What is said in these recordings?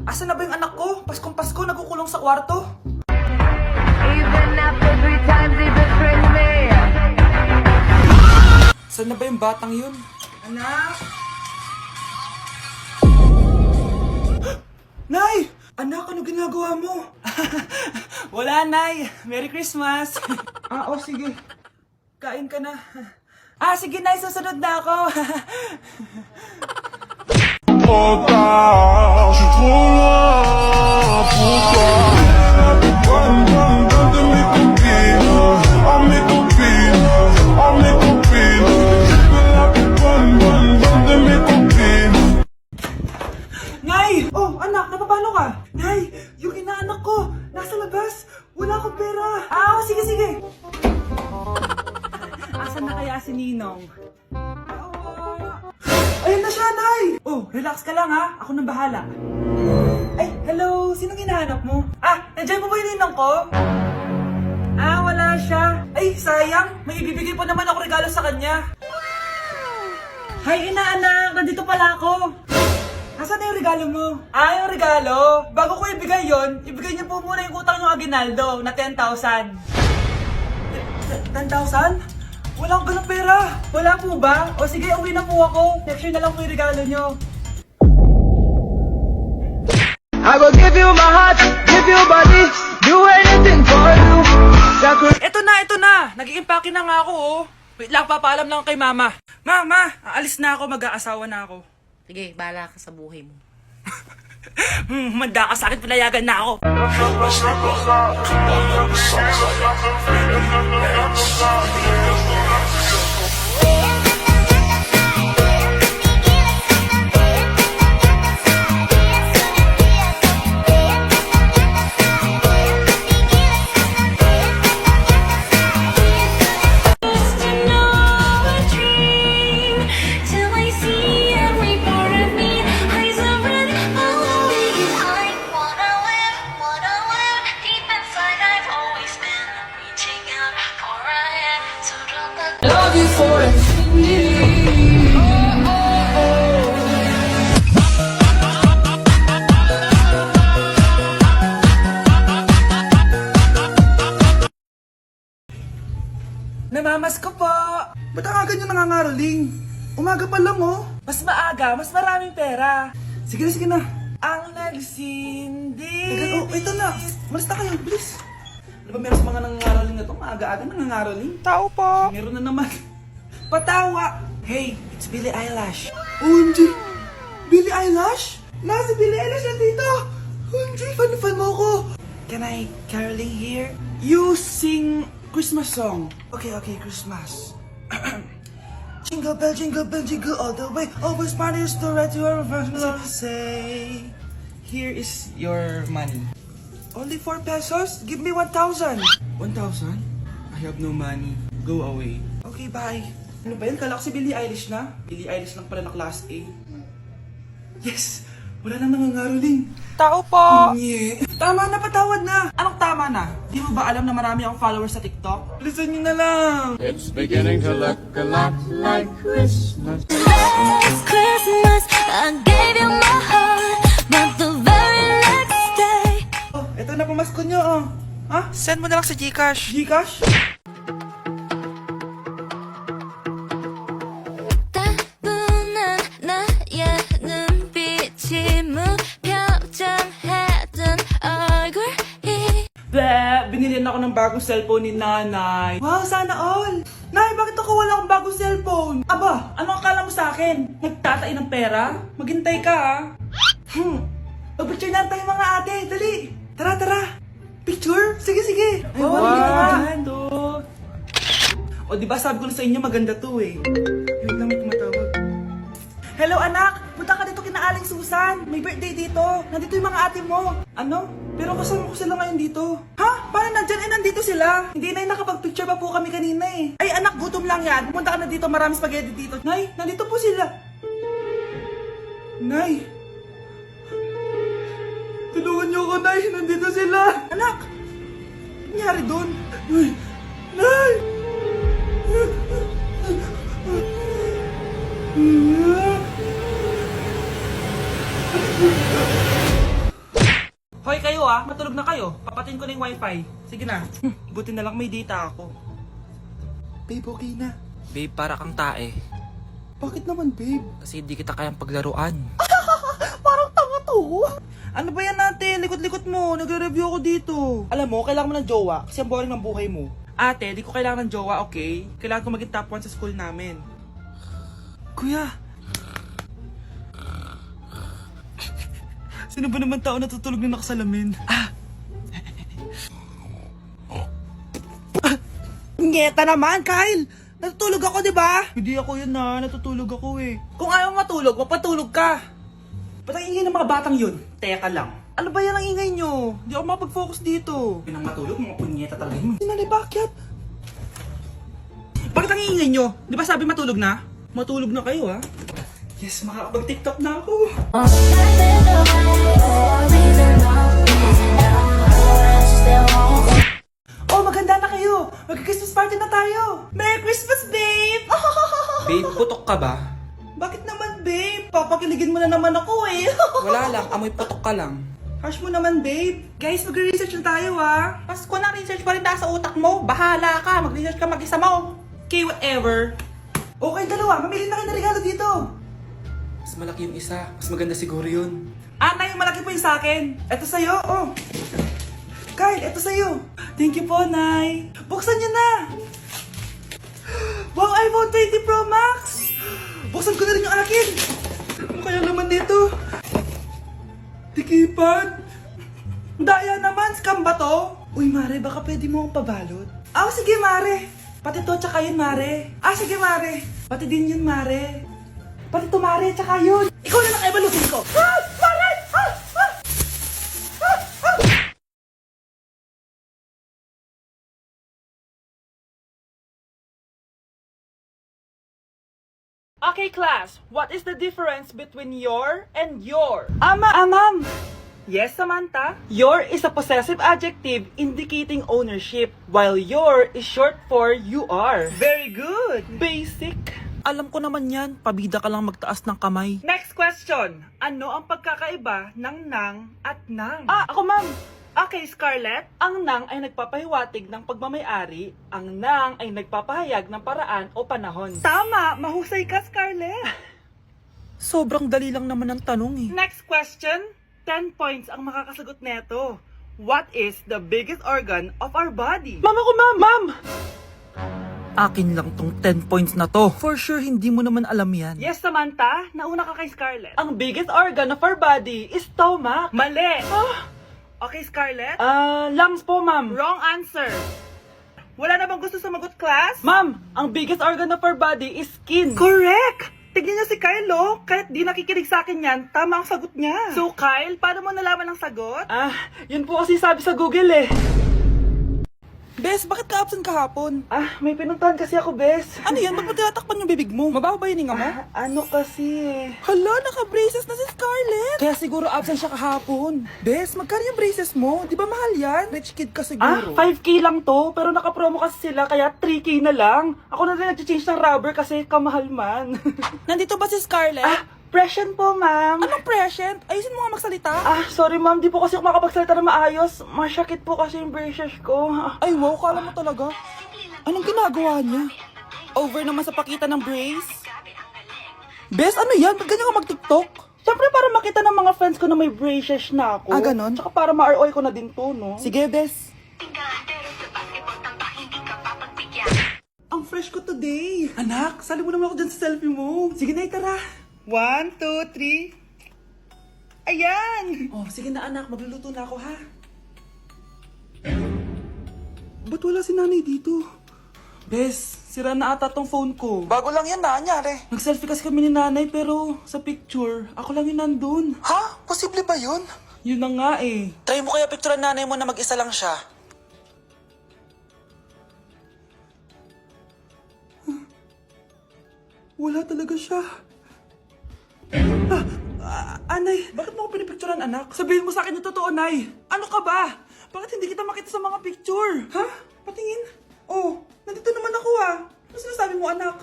Asan na ba yung anak ko? Paskong Pasko, nagkukulong sa kwarto. Even after 3 times he betrayed me. Saan na ba yung batang yun? Anak? Nay! Anak, ano ginagawa mo? Wala, Nay. Merry Christmas. Sige. Kain ka na. Sige, Nay. Susunod na ako. Oh, je suis trop loin pour toi. De mes copines, oh mes copines, oh mes copines. Je veux la bonne de mes copines. Nay! Oh, anak, napapalo ka? Nay, yung inaanak ko, nasa labas. Wala akong pera. Sige. Asan na kaya si Ninong? Ayun na siya, Nay! Oh, relax ka lang ha. Ako nang bahala. Ay, hello. Sinong hinahanap mo? Nandiyan mo ba yung Ninong ko? Wala siya. Ay, sayang. May ibibigay pa naman ako regalo sa kanya. Hi, inaanak. Nandito pala ako. Nasaan na yung regalo mo? Yung regalo? Bago ko ibigay yon, ibigay niyo po muna yung utang yung Aguinaldo na 10,000. 10,000? Wala akong ganong pera. Wala po ba? O sige, uwi na po ako. Next year na lang po yung regalo niyo. I will give you my heart, give you body, do anything for you. Ito na. Nag-i-impake na nga ako, oh. Wait lang, papaalam lang kay mama. Mama, aalis na ako, mag-aasawa na ako. Sige, bahala ka sa buhay mo. Manda ka sa akin, pinayagan na ako. Namamas ko po! Ba't ang aga nyo nangangaroling? Umaga pa lang, oh. Mas maaga, mas maraming pera. Sige na. Ang nagsindi. Ito na. Malis na kayo, bilis. Ano ba meron sa mga nangangaroling na to? Maaga-aga nangangaroling. Tao po. Meron na naman. Patawa. Hey, it's Billie Eilish. OMG! Billie Eilish? Nasa Billie Eilish na dito! OMG, fan mo ko! Can I caroling here? You sing Christmas song. Okay, Christmas. Jingle bell, jingle all the way. Always parties to right to our love. Say, here is your money. Only 4 pesos? Give me 1,000. 1,000? I have no money. Go away. Okay, bye. Ano ba yun? Kala ko si Billie Eilish na? Billie Eilish lang pala na class A. Yes! Wala nang nangangaroling. Tao po! Nye. Tama na, patawad na! Anong tama na? Di mo ba alam na marami akong followers sa TikTok? Listen nyo na lang! It's beginning to look a lot like Christmas. Last Christmas, I gave you my heart, but the very next day. Oh, eto na pamasko nyo, oh. Ha? Send mo na lang sa Gcash. Gcash? 따분한 나의 눈빛이 무표정하던 얼굴이 Binilihan ako ng bagong cellphone ni nanay. Wow, sana all! Nay, bakit ako wala akong bagong cellphone? Aba, ano akala mo sa akin? Nagtatain ng pera? Maghintay ka, ha? Mag-picture na tayo mga ate, dali! Tara! Picture? Sige! Ay, wow! O, diba sabi ko na sa inyo maganda to eh. Wait lang, may tumatawag. Hello anak! Punta ka dito kina Aling Susan! May birthday dito! Nandito yung mga ate mo! Ano? Pero kasama ko sila ngayon dito. Ha? Paano nandyan? Nandito sila! Hindi na nakapag-picture pa po kami kanina eh. Ay anak, gutom lang yan. Pumunta ka na dito, marami spaghetti dito. Nay, nandito po sila. Nay! Tulungan niyo ako, Nay! Nandito sila! Anak! Ano nangyari doon? Nay! Hoy kayo matulog na kayo. Papatin ko na yung wifi. Sige na. Buti na lang may data ako. Babe, okay na. Babe, para kang tae. Bakit naman, babe? Kasi hindi kita kayang paglaruan. Parang tanga to. Ano ba yan natin? Likot-likot mo. Nagre-review ako dito. Alam mo, kailangan mo ng jowa kasi ang boring ng buhay mo. Ate, di ko kailangan ng jowa, okay? Kailangan ko maging top 1 sa school namin. Kuya! Sino ba naman tao natutulog na nakasalamin? Ngeta naman, Kyle! Natutulog ako, di ba? Hindi ako yun natutulog ako eh. Kung ayaw matulog, mapatulog ka! Ba't ang ingay ng mga batang yun? Teka lang. Ano ba yan ang ingay nyo? Hindi ako makapag-focus dito. Yun ang matulog, mga punyeta talaga yun. Sinanay, bakit? Bakit ang ingay nyo? Di ba sabi matulog na? Matulog na kayo Yes, makakapag-tiktok na ako. Oh, maganda na kayo. Mag-Christmas party na tayo. Merry Christmas, babe! Babe, putok ka ba? Bakit naman, babe? Papakiligin mo na naman ako eh. Wala lang, amoy putok ka lang. Harsh mo naman, babe. Guys, mag-research na tayo Pasko na, research pa rin nasa utak mo. Bahala ka, mag-research ka mag-isa mo. Okay, whatever. Okay, dalawa. Mamili na kayo ng regalo dito. Mas malaki yung isa. Mas maganda siguro yun. Nay, malaki po yung sa akin. Ito sa'yo, Kyle, ito sa'yo. Thank you po, Nay. Buksan niyo na. Wow, iPhone 20 Pro Max. Buksan ko na rin yung akin. Ano kaya naman dito? Tikipad. Daya naman, scam ba to? Uy, Mare, baka pwede mo akong pabalot. Sige, Mare. Pati to, tsaka yun, Mare. Sige, Mare. Pati din yun, Mare. Pati to, Mare, tsaka yun. Ikaw na nakaibalutin ko. Mare! Okay, class. What is the difference between your and your? Ma'am. Yes, Samantha. Your is a possessive adjective indicating ownership, while your is short for you are. Very good. Basic. Alam ko naman yan. Pabida ka lang magtaas ng kamay. Next question. Ano ang pagkakaiba ng nang at nang? Ako, ma'am. Okay, Scarlett. Ang nang ay nagpapahiwatig ng pagmamayari. Ang nang ay nagpapahayag ng paraan o panahon. Tama. Mahusay ka, Scarlett. Sobrang dali lang naman ang tanong eh. Next question. 10 points ang makakasagot neto. What is the biggest organ of our body? Ma'am ako, ma'am. Akin lang tong 10 points na to. For sure, hindi mo naman alam yan. Yes, Samantha. Nauna ka kay Scarlett. Ang biggest organ of our body is stomach. Mali. Okay, Scarlett. Lungs po, ma'am. Wrong answer. Wala na bang gusto sumagot, class? Ma'am, ang biggest organ of our body is skin. Correct! Tignan niyo si Kyle, kahit di nakikinig sa akin yan, tama ang sagot niya. So, Kyle, paano mo nalaman ang sagot? Yun po kasi sabi sa Google eh. Bes, bakit ka absent kahapon? May pinuntahan kasi ako, Bes. Ano yan? Ba't mo tinatakpan yung bibig mo? Mabaho ba yung hinga mo? Ano kasi? Hala, naka-braces na si Scarlett. Kaya siguro absent siya kahapon. Bes, magkano yung braces mo? Di ba mahal yan? Rich kid ka siguro. 5K lang to, pero naka-promo kasi sila, kaya 3K na lang. Ako na rin nag-change ng rubber kasi kamahal man. Nandito ba si Scarlett? Present po, ma'am. Anong present? Ayusin mo nga magsalita. Sorry, ma'am, di po kasi ako makapagsalita na maayos. Masyakit po kasi yung braces ko. Ay wow, kala mo talaga. Anong ginagawa niya? Over naman sa pakita ng brace? Bes, ano yan? Ba't ganyan ka mag-tiktok? Siyempre para makita ng mga friends ko na may braces na ako. Ganon? Tsaka para ma-ROI ko na din to, no? Sige, Bes. Ang fresh ko today. Anak, sali mo naman ako dyan sa selfie mo. Sige na, tara. 1, 2, 3. Ayan! Sige na anak, magluluto na ako ha. Ba't wala si nanay dito? Bes, sira na ata tong phone ko. Bago lang yan, nangyari. Nag-selfie kasi kami ni nanay pero sa picture, ako lang yung nandun. Ha? Posible ba yun? Yun na nga eh. Try mo kaya picturean nanay mo na mag-isa lang siya. Wala talaga siya. Anay, bakit mo ako pinipicturean, anak? Sabihin mo sa akin yung totoo, Nay. Ano ka ba? Bakit hindi kita makita sa mga picture? Ha? Patingin. Nandito naman ako Ano sinasabi mo, anak?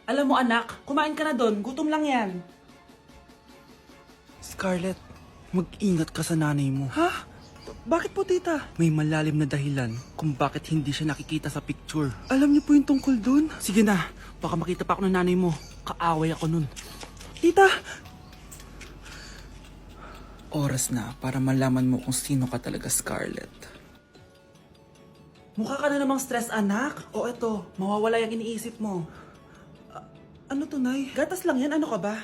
Alam mo, anak, kumain ka na doon. Gutom lang yan. Scarlett, mag-ingat ka sa nanay mo. Ha? Bakit po, tita? May malalim na dahilan kung bakit hindi siya nakikita sa picture. Alam niyo po yung tungkol dun? Sige na, baka makita pa ako ng nanay mo. Kaaway ako nun. Tita! Oras na para malaman mo kung sino ka talaga, Scarlett. Mukha ka na namang stress, anak. O eto, mawawala yung iniisip mo. Ano to, Nay? Gatas lang yan, ano ka ba?